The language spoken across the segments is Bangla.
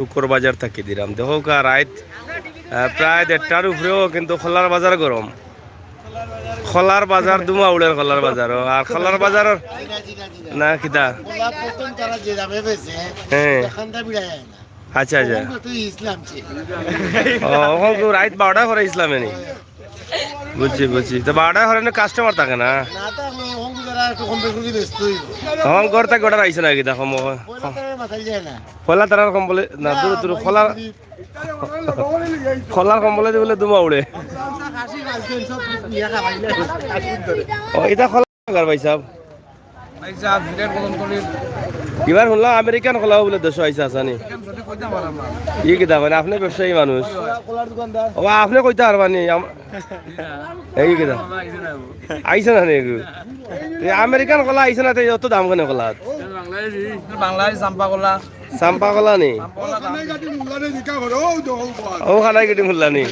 শুকর বাজার থাকি দিলাম দেখো কা রাত প্রায় 1:30টার উপরেও কিন্তু খোলার বাজার গরম খোলার বাজার দুমা উড়ের খোলার বাজার আর খোলার বাজার না কিতা হ্যাঁ আচ্ছা আচ্ছা ও রাত 12টা করে ইসলামে নি বুঝছি বুঝছি তো 12টা করে কাস্টমার থাকে না তখন ঘর থেকে অর্ডার আইসে না কিতা কম খোলা তার কম বলে না দূর দূর খোলা খোলার কম বলে বলে দুমা উড়ে ও এটা খোলা ভাই সাহেব এবার শুনলাম আমেরিকান খোলা বলে দেশ আইসা আসানি ই কিতা মানে আপনি ব্যবসায়ী মানুষ ও আপনি কইতে পারবানি এই কিতা আইসে না আমেরিকান কলা আইসে না অত দাম কেন কলা বাংলাদেশ চাম্পা কলা চাম্পা কলা নি ও খানাই কেটে মুল্লা নি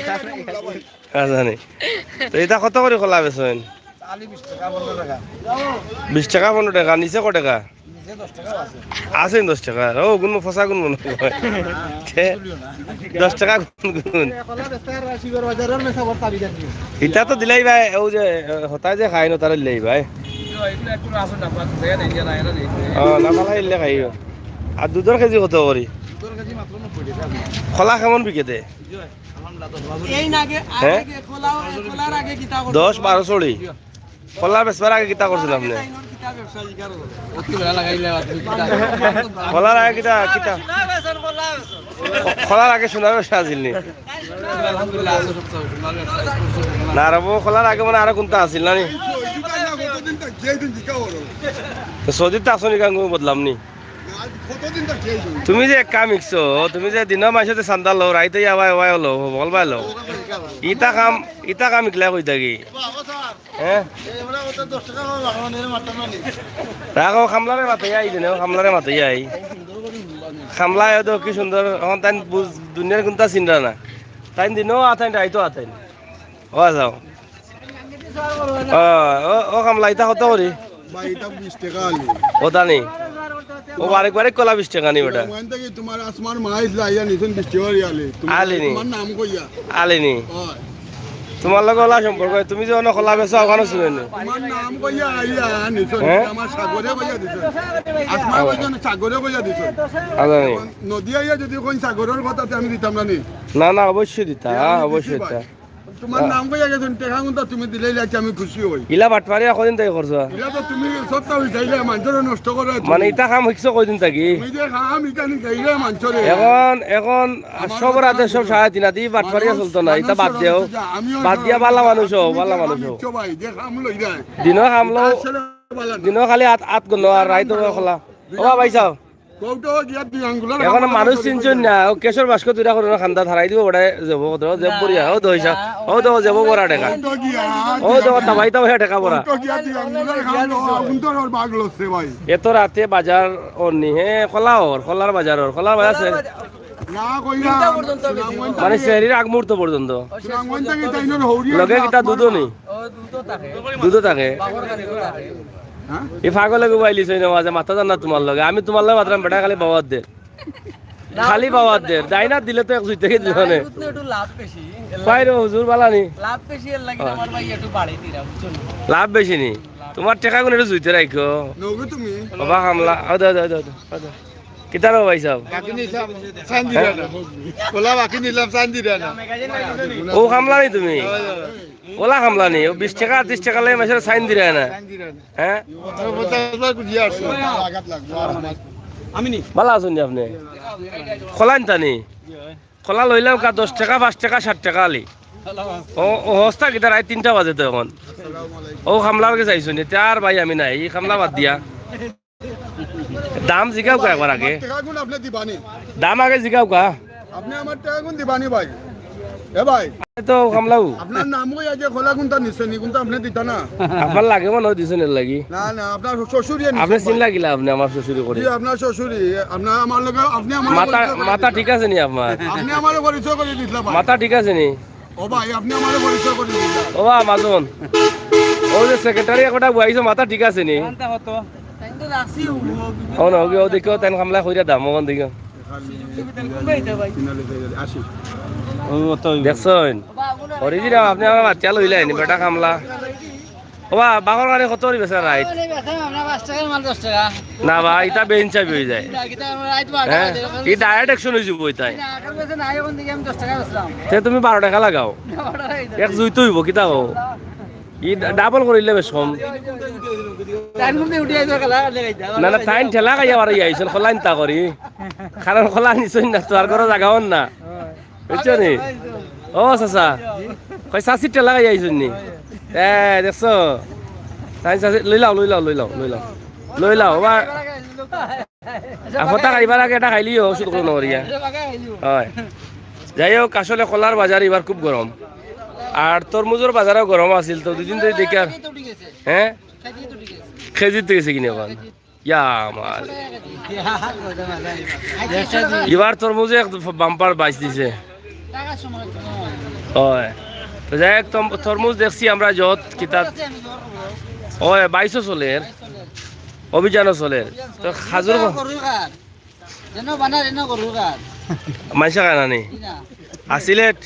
জানি তো এটা কত করে কলা বেছেন 20 টাকা 15 টাকা নিচে কত টাকা আছে 10 টাকা ও গুণ ফসা গুণ মনে হয় 10 টাকা গুণ এটা তো দিলাই ভাই ও যে হতা যে খাই না তার দিলাই ভাই না পালা ইলে খাইও আর দুধের কেজি কত করি খোলা কেমন বিকে দে 10-12 চড়ি খোলা বেচবার আগে কিতা করছিল আপনি খোলার আগে কিতা কিতা খোলার আগে সোনার ব্যবসা আছিল নি না রবো খোলার আগে মানে আরো কোনটা আছিল না নি সৌদিত তো আসনি কাঙ্গু বদলাম নি তুমি যে এক কাম ইকছো তুমি যে দিন মাসে চান্দা লো রাইতে আবাই আবাই লো বলবাই লো ইটা কাম ইকলা কই থাকি হ্যাঁ রাখো খামলারে মাথায় আই দিনে খামলারে মাথায় আই খামলা তো কি সুন্দর এখন তাই দুনিয়ার কোনটা চিন্তা না তাই দিনও আথাইন রাইতো আথাইন ও যাও ও খামলা ইটা কত করি 20 টাকা ওটা নেই ও বারেক বারেক কলা 20 টাকা নি বেটা তোমার আসমান মাইজ লাইয়া নিছুন 20 টাকা আলে আলেনি তোমার নাম কইয়া আলেনি তোমার লগে ওলা সম্পর্ক তুমি যে অন্য খোলা বেচা ওখানে শুনে তোমার নাম কইয়া আইয়া নিছুন আমার সাগরে কইয়া দিছুন আসমান কইয়া সাগরে কইয়া দিছুন আজানি নদী আইয়া যদি কোন সাগরের কথা আমি দিতাম না নি না না অবশ্যই দিতা অবশ্যই দিতা তোমার নাম কইয়া গেছুন টাকা গুনটা তুমি দিলেই লাগছে আমি খুশি হই ইলা বাটপারি কদিন তাই করছো ইলা তো তুমি সত্তা হই যাইলে মানুষের নষ্ট করে মানে ইটা কাম হইছো কদিন থাকি তুমি যে খাম ইকানি গাইলে মানুষের এখন সব রাতে সব 3:30 দি বাটপারি চলতো না ইটা বাদ দিয়া বালা মানুষ বালা মানুষ ভাই যে খাম লই যায় দিনও খামলো দিনও খালি আত গন আর রাইতো খোলা ও ভাই চাও এখন মানুষ চিনছেন না কেশর বাস্ক দুটা করে খান্দা ধারাই দিব ওটা যাব জেব বড়িয়া ও দইছা ও তো যাব বড়া টাকা ও তো তাবাই তাবাই টাকা বড়া এত রাতে বাজার অনি হে খোলার বাজার আছে মানে শহরের আগ মুহূর্ত পর্যন্ত লগে কিতা দুধও নেই দুধও থাকে এই ফাগলে গুবাইলিছ মাঝে মাথা জান না তোমার লগে আমি তোমার লগে মাত্রাম বেটা খালি বাবার দের খালি বাবার দের দাইনা দিলে তো 1 থেকে দিবানে পাইরো হুজুর বালানি লাভ বেশি নি তোমার টাকা গুণ একটু জুইতে রাখো বাবা হামলা কিতার ভাই সাহেব ও হামলা নি তুমি ওলা হামলা নি ও 20 টাকা 30 টাকা লাই মাসের সাইন দিরা না হ্যাঁ আমি নি ভালো আছেন আপনি খোলান তানি খোলা লইলাম কা 10 টাকা 5 টাকা 60 টাকা আলি ও হস্তা কিতা রাত 3টা বাজে তো এখন ও খামলার কে চাইছো নি তার ভাই আমি নাই এই খামলা বাদ দিয়া দাম জিগাও কা একবার আগে দাম আগে জিগাও কা আপনি আমার টাকা গুণ দিবানি ভাই এ ভাই তো খামলাও আপনার নাম কই আগে খোলা গুণটা নিছেন গুণটা আপনি দিতা না আপনার লাগে মনে দিছেন লাগি না না আপনার শ্বশুরই আপনি চিন লাগিলা আপনি আমার শ্বশুরি করি আপনার শ্বশুরই আপনার আমার লগে আপনি আমার মাথা ঠিক আছে নি আপনার আপনি আমারে পরিচয় করে দিতলা ভাই মাথা ঠিক আছে নি ও ভাই আপনি আমারে পরিচয় করে দিতলা ও মাজন ও যে সেক্রেটারি একটা বইছো মাথা ঠিক আছে নি ও না ও দেখো তেন খামলা কইরা দাম মন দেখো আসি দেখছেন অরিজিনাল আপনি আমার বাচ্চা লইলেন বেটা কামলা ওবা বাঘর গাড়ি কত বেচা রাইট না বা ইটা বেঞ্চ চাবি হয়ে যায় হ্যাঁ ই ডাইরেক্ট অ্যাকশন হয়ে যাব তাই তে তুমি 12 টাকা লাগাও এক জুই তো হইব কিতা হো ই ডাবল করিলে বেশ কম না না টাইম ঠেলা খাইয়া পারি আইছেন খোলা নিতা করি কারণ খোলা নিছই না তো আর ঘর জাগাও না বুঝছো নি ও চাচা কই চাচি ঠেলা খাইয়া আইছেন নি দেখছো তাই চাচি লৈ লাও বা আফতা খাইবার আগে এটা খাইলিও ওষুধ কোনো নরিয়া হয় যাই হোক আসলে কলার বাজার এবার খুব গরম আর তরমুজের বাজারও গরম আছিল তো দুদিন ধরে দেখি আর হ্যাঁ খেজিতে গেছে কিনে এখন ইয়া মাল এবার তরমুজে বাম্পার বাইশ দিছে হয় তো যাই হোক তরমুজ দেখছি আমরা যত কিতাব ওই 22 চলের অভিযানও চলের তো খাজুর মাইসা খায় না নি আসিলেট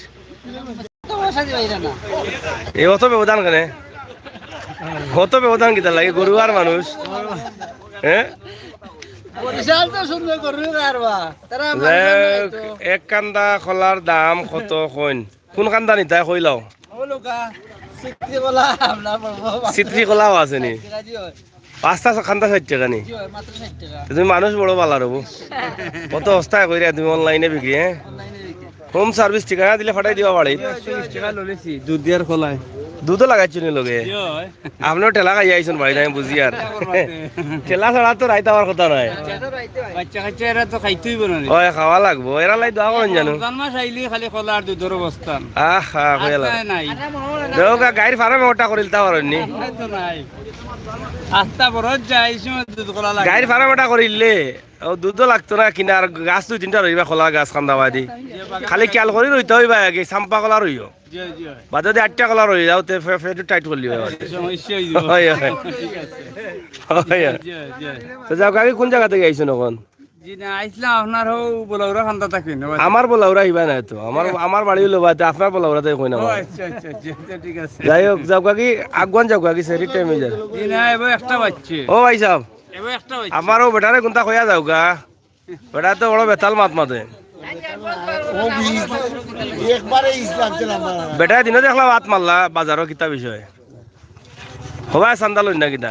এই অত ব্যবধান কেন কত ব্যবধান কিতা লাগে গরু আর মানুষ হ্যাঁ এক কান্দা খোলার দাম কত কইন কোন কান্দা নিতাই কই লাও চিত্রি কলাও আছে নি 5টা কান্দা 60 টাকা নি তুমি মানুষ বড় পালা রবো কত অবস্থায় কইরা তুমি অনলাইনে বিক্রি হ্যাঁ হোম সার্ভিস ঠিকানা দিলে ফাটাই দিবা বাড়ি দুধ দিয়ার খোলায় দুধও লাগাইছো নি লগে আপনিও ঠেলা খাই আইছেন বাড়ি আমি বুঝি আর ঠেলা ছাড়া তো রাইতে আমার কথা নয় বাচ্চা কাচ্চা এরা তো খাইতেই পারে না ওই খাওয়া লাগবো এরা লাই দোয়া করেন জানো রমজান মাস আইলি খালি খোলা আর দুধের অবস্থান আহা কইলা নাই দেওগা গাড়ির ফার্মে ওটা করিল তা পারেননি তো নাই আস্তা বরজ যায় এই সময় দুধ খোলা লাগে গাড়ির ফার্মে ওটা করিলে ও দুধও লাগতো না কিনা আর গাছ 2-3টা রইবা খোলা গাছ খান্দাবা দি খালি খেয়াল করি রইতে হইবা আগে চাম্পা কলা রইও বা যদি 8টা কলা রই যাও তে ফেটু টাইট করলি হয় তো যাও গাড়ি কোন জায়গা থেকে আইছো নখন আপনার বলাউরা খান্দা থাকেন আমার বলাউরা হইবা না তো আমার বাড়ি হলো বাতে আপনার বলাউরা তাই কই না ঠিক আছে যাই হোক যাও কাকি আগুয়ান যাও কাকি সেরি টাইমে যা একটা বাচ্চে ও ভাই সাহেব আমারও বেটারে কোনটা কইয়া যাও গা বেটা তো বড় বেতাল মাত মাতে বেটা দিনে দেখলাম হাত মারলা বাজারও কিতা বিষয় হবাই চান্দা লই না কিতা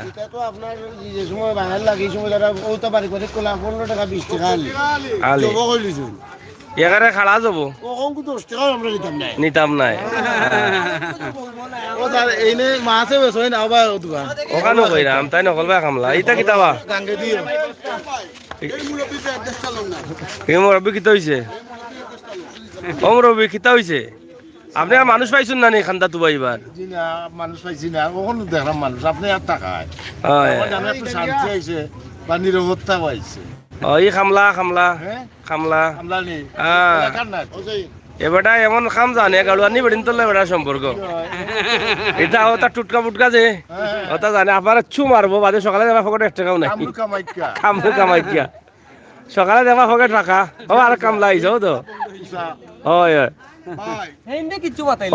আপনার যে সময় বাঙালি লাগে এই সময় যারা ও তো বাড়ি করে কোলা 15 টাকা 20 টাকা আলি এগারে খাড়া যাব কখন 10 টাকা আমরা নিতাম নাই ও তার এইনে মাছে বেচই না আবার দোকান ওখানো কইরাম তাই নকলবা কামলা ইটা কিতাবা গাঙ্গে দিও এই মুরব্বিতে অ্যাড্রেস চালাম না এই মুরব্বি কিতা হইছে ও মুরব্বি কিতা হইছে আপনি আর মানুষ পাইছেন না নি খান্দা তুবা এবার জি না মানুষ পাইছি না কখনো দেখলাম মানুষ আপনি আর টাকায় হয় জানা একটু শান্তি আইছে বা নিরবতা পাইছে ওই খামলা খামলা হ্যাঁ খামলা আমরা নি হ্যাঁ এলাকার না এবারটা এমন খাম জানে গাড়ুয়ানি বেড়িন তোলে বেড়া সম্পর্ক এটা ওটা টুটকা ফুটকা যে ওটা জানে আপনার ছু মারবো বাদে সকালে যাবা ফকট 1 টাকাও নাই কামরু কামাইকা সকালে যাবা ফকট রাখা ও আর কামলা আইছো তো হয় হয়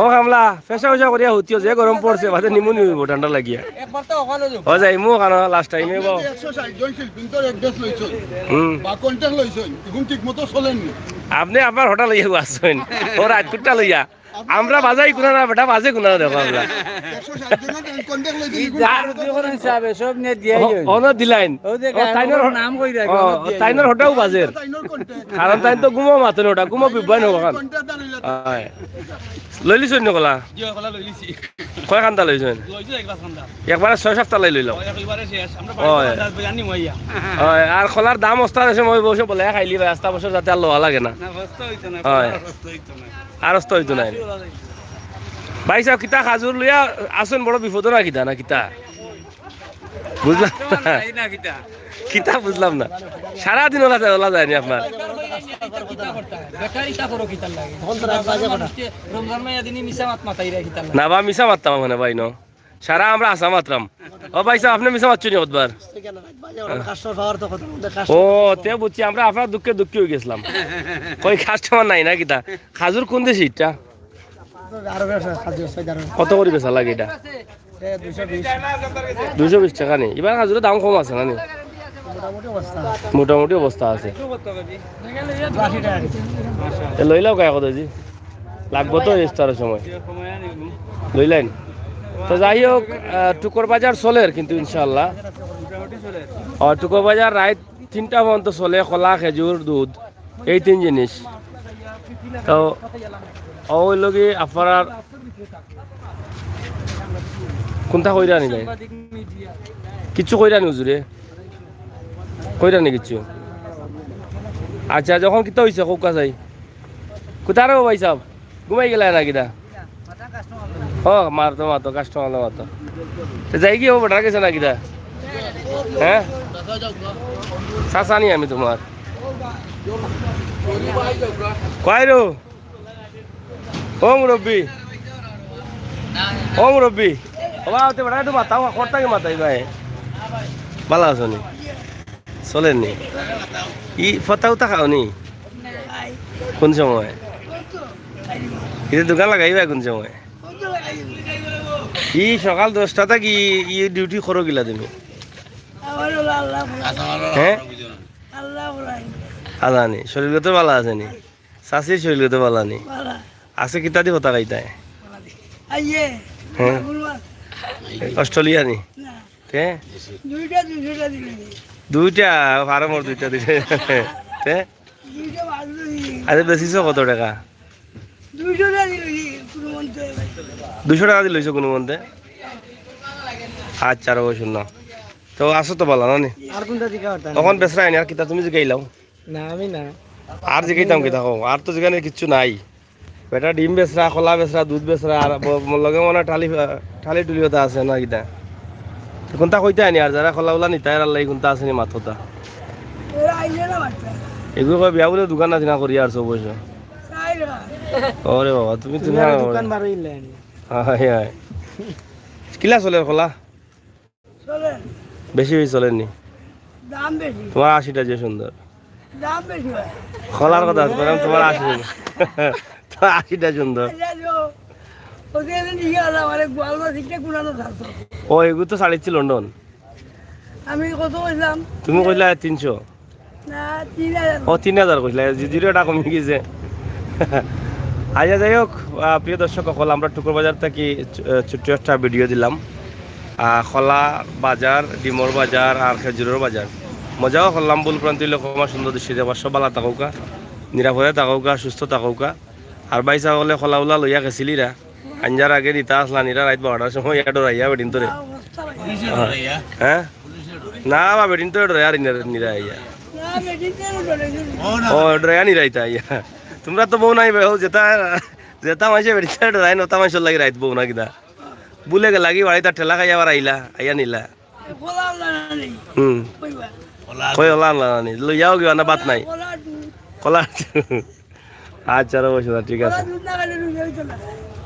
ও কামলা ফেসা ফেসা করিয়া হুতিও যে গরম পড়ছে বাদে নিমুনি হইব ঠান্ডা লাগিয়া ও যাই মু কারণ লাস্ট টাইমে বাও 160 জন শিল্পীর অ্যাড্রেস লইছই বা কন্টাক্ট লইছই এখন ঠিকমতো চলেননি আপনি আপনার হোটেল লইয়া আসছেন ও রাজকুটটা লইয়া আমরা বাজাই কোনা না বেটা বাজে কোনা দেখো আমরা 160 জন কন্টাক্ট লইছই হিসাবে সব নিয়ে দিয়ে অন দিলাইন তাইনর নাম কই রাখ তাইনর হোটেল বাজের কারণ তাই তো গুমো মাতন ওটা গুমো বিবাই নবান হয় লইলিছন নকলা কয় খান্দা লইছন একবারে 6-7টা লাই লইলাম হয় আর খোলার দাম অস্তা আছে মই বসে বলে খাইলি ভাই আস্তা বছর যাতে আর লোয়া লাগে না হয় আর অস্ত হইতো নাই ভাই সাহেব কিতা খাজুর লইয়া আসুন বড় বিপদ না কিতা না কিতা বুঝলাম কিতা বুঝলাম না সারাদিন ওলা যায়নি আপনার না বা মিশা মারতাম মানে ভাই ন সারা আমরা আসা মাত্রাম ও ভাই সাহেব আপনি মিশা মারছেন কতবার ও তে বুঝছি আমরা আপনার দুঃখে দুঃখী হয়ে গেছিলাম কই কাস্টমার নাই না কিতা খাজুর কোন দেশি এটা কত করে বেচা লাগে এটা 220 টাকা নেই এবার খাজুরের দাম কম আছে না নি মোটামুটি অবস্থা আছে লইলাও গায়ে কত জি লাগবো তো ইফতারের সময় লইলেন তো যাই হোক টুকর বাজার চলের কিন্তু ইনশাল্লাহ টুকর বাজার রাত 3টা পর্যন্ত চলে কলা খেজুর দুধ এই 3 জিনিস তো ওই লগে আপনার কোনটা কইরা নি কিছু কইরা নি হুজুরে কইরা নি কিছু আচ্ছা যখন কিতা হইছে কোকা যাই কোথায় রে ভাই সাহেব ঘুমাই গেলা না কিটা ও মারতো মাতো কাস্টমার মাতো তো যাই কি হবে ডাকেছে না কিটা হ্যাঁ চাচানি আমি তোমার কয় রো ও মুরব্বী ও মুরব্বী ওবা হতে বেড়া একটু মাতাও কর্তাকে মাতাই ভাই ভালো আছো নি চলেন নি ই ফতা উতা খাও নি কোন সময় এটা দোকান লাগাইবা কোন সময় ই সকাল 10টা থাকি ই ডিউটি করো গিলা তুমি হ্যাঁ আজানি শরীরগত ভালো আছে নি চাষির শরীরগত ভালো নি আছে কিতা দি হতা খাইতায় হ্যাঁ অস্ট্রেলিয়া নি তে দুইটা ফার্মর দুইটা দিছে তে আরে বেশিছ কত টাকা 200 টাকা দিলইছো কোনো মধ্যে আচ্ছা রো শুন তো আসো তো ভালো না নি আর কোনটা দিকা হতা তখন বেসরা আনি আর কিতা তুমি যে গাইলাও না আমি না আর যে গাইতাম কিতা কও আর তো যেখানে কিচ্ছু নাই বেটা ডিম বেসরা খোলা বেসরা দুধ বেসরা আর লগে মনে ঠালি টুলি হতা আছে না কিতা কোনটা কইতে আনি আর যারা খোলা উলা নিতাই আর লাই কোনটা আছে নি মাথা এগুলো কই বিয়া বলে দোকান না দিনা করি আর সব বসে ওরে বাবা তুমি তুমি দোকান বারো ইলেন হায় হায় কিলা চলে খোলা বেশি বেশি চলেনি দাম বেশি তোমার 80টা যে সুন্দর দাম বেশি হয় খোলার কথা আছে তোমার 80 তো 80টা সুন্দর ওদের নিয়ে গেলাম মানে গোয়ালমা শিখতে কুড়ানো থাকতো ও এগুলো তো ছাড়িচ্ছি লন্ডন আমি কত কইলাম তুমি কইলা 300 না 3000 ও 3000 কইলা জিরোটা কমে গেছে আচ্ছা যাই হোক প্রিয় দর্শক সকল আমরা টুকুর বাজার থেকে ছোট্ট একটা ভিডিও দিলাম খোলা বাজার ডিমর বাজার আর খেজুরের বাজার মজাও করলাম বুল প্রান্তি লোকমা সুন্দর দৃশ্য দেবার সব বালা থাকুকা নিরাপদে থাকুকা সুস্থ থাকুকা আর বাইসা হলে খোলা উলা লইয়া গেছিলিরা আঞ্জার আগে নিতা আসলা নিরা রাত 12টার সময় এটা ডরাইয়া বেডিন তোরে হ্যাঁ না বা বেডিন তোরে ডরাইয়া নিরা আইয়া না বেটি কেন ডরে ও ডরাইয়া নিরাইতা আইয়া তোমরা তো বউ নাই বেও যেটা যেটা মাইছে বেডিন ডরাই নতা মাইছ লাগি রাত বউ না কিদা বুলে গে লাগি বাড়িতে ঠেলা খাইয়া আবার আইলা আইয়া নিলা খোলা না নেই কইবা কই ওলা না লইয়াও গিয়া না বাত নাই খোলা কলা আচ্ছা রে বসে ঠিক আছে দুধ না গেলে রুজি হইতো না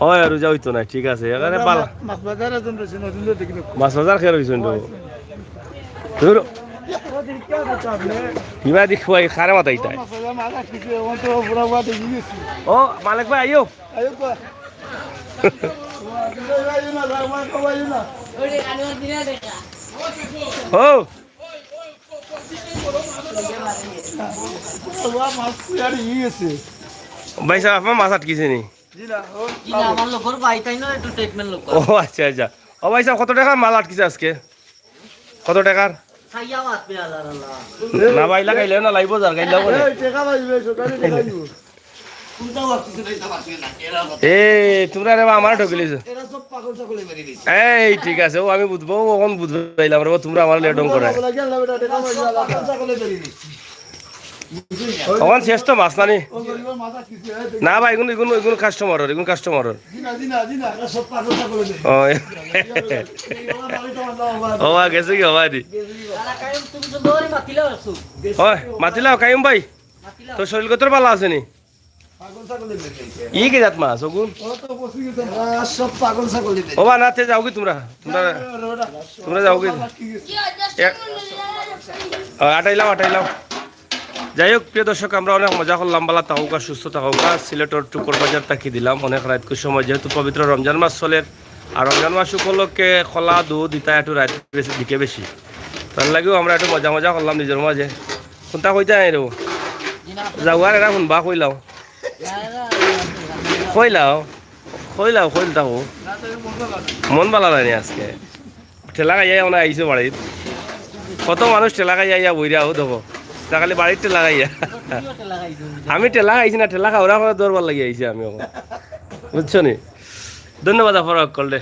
ওই রোজা হইতো না ঠিক আছে এখানে পালা মাছ বাজার এজন রয়েছে নতুন দেখি মাছ বাজার খেয়ে রইছেন তো কিবা দি খুয়াই খারে মাথাই তাই ও মালিক ভাই আইও ও ভাই সাহেব আপনার মাছ আটকিছে নি ও আচ্ছা আচ্ছা ও ভাই সাহেব কত টাকার মাল আটকিছে আজকে কত টাকার না ভাই লাগাইলে না লাইব যার গাইলাও এই তোমরা রে আমার ঠকিলিছ এই ঠিক আছে ও আমি বুঝবো ওখন বুঝবো পাইলাম রে তোমরা আমার লেটং করে ওখান শেষ তো মাছ নানি না ভাই এগুলো এগুলো এগুলো কাস্টমারের এগুলো কাস্টমারের ও গেছে কি হবা দি ওই মাতিলাও কাইম ভাই তোর শরীর কত ভালো আছে নি ই কি জাত মাছ ওগুন সব পাগল ছাগল দিবে ও বা নাতে যাও কি তোমরা তোমরা তোমরা যাও কি আটাইলাও যাই হোক প্রিয় দর্শক আমরা অনেক মজা করলাম বালা তাহৌকা সুস্থ তাহৌকা সিলেটর টুকর বাজার তাকি দিলাম অনেক রাতকুর সময় যেহেতু পবিত্র রমজান মাস চলে আর রমজান মাস উপলক্ষে খোলা দুধ ইতা একটু রাত বেশি দিকে বেশি তার লাগেও আমরা একটু মজা করলাম নিজের মাঝে কোনটা কইতে আই রে যাওয়ার এরা শুনবা কইলাও কইল তাহো মন বালা নাই আজকে ঠেলা খাইয়া মানে আইসো বাড়িত কত মানুষ ঠেলা খাইয়া বইরাও দেখো খালি বাড়ির ঠেলা খাইয়া আমি ঠেলা খাইছি না ঠেলা খাওয়া করে দৌড়বার লাগি আইছি আমি বুঝছো নি ধন্যবাদ আপনার কল দে